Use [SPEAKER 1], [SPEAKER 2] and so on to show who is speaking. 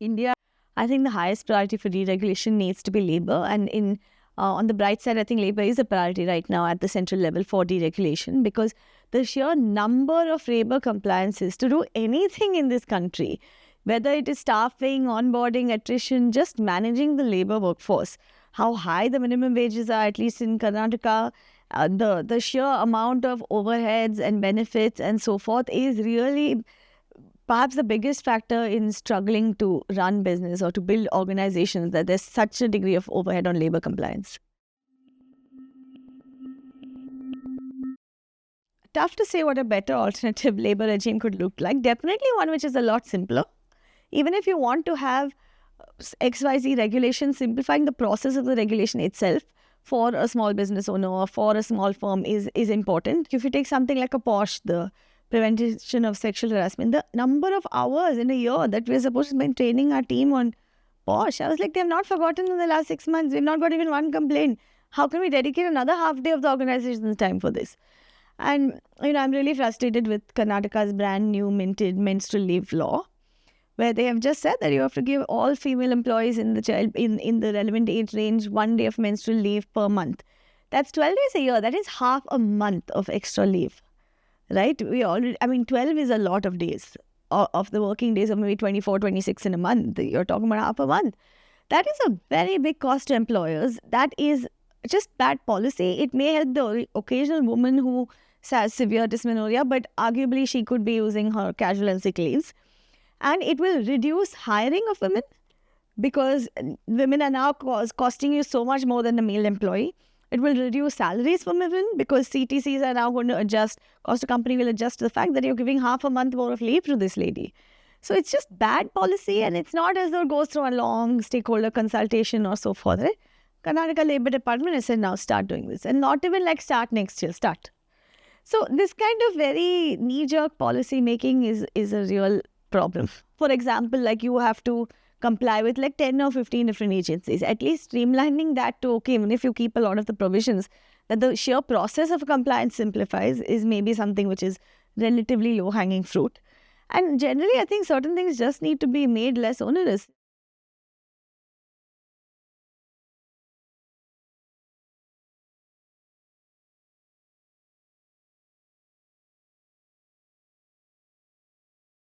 [SPEAKER 1] India, I think the highest priority for deregulation needs to be labor. And on the bright side, I think labor is a priority right now at the central level for deregulation, because the sheer number of labor compliances to do anything in this country, whether it is staffing, onboarding, attrition, just managing the labor workforce, how high the minimum wages are, at least in Karnataka, the sheer amount of overheads and benefits and so forth is really perhaps the biggest factor in struggling to run business or to build organizations, that there's such a degree of overhead on labor compliance. Tough to say what a better alternative labor regime could look like. Definitely one which is a lot simpler. Even if you want to have XYZ regulation, simplifying the process of the regulation itself for a small business owner or for a small firm is important. If you take something like a POSH, the prevention of sexual harassment, the number of hours in a year that we're supposed to be training our team on POSH, I was like, they've not forgotten in the last 6 months. We've not got even one complaint. How can we dedicate another half day of the organization's time for this? And, I'm really frustrated with Karnataka's brand new minted menstrual leave law, where they have just said that you have to give all female employees in the relevant age range 1 day of menstrual leave per month. That's 12 days a year. That is half a month of extra leave, right? 12 is a lot of days of the working days of maybe 24, 26 in a month. You're talking about half a month. That is a very big cost to employers. That is just bad policy. It may help the occasional woman who has severe dysmenorrhea, but arguably she could be using her casual and sick leaves. And it will reduce hiring of women, because women are now costing you so much more than a male employee. It will reduce salaries for women, because CTCs are now going to adjust, cost to company will adjust to the fact that you're giving half a month more of leave to this lady. So it's just bad policy, and it's not as though it goes through a long stakeholder consultation or so forth. Right? Karnataka Labour Department has said now start doing this, and not even like start next year, start. So this kind of very knee-jerk policy making is a real problem. For example, like you have to comply with like 10 or 15 different agencies. At least streamlining that to, okay, even if you keep a lot of the provisions, that the sheer process of compliance simplifies is maybe something which is relatively low-hanging fruit. And generally, I think certain things just need to be made less onerous.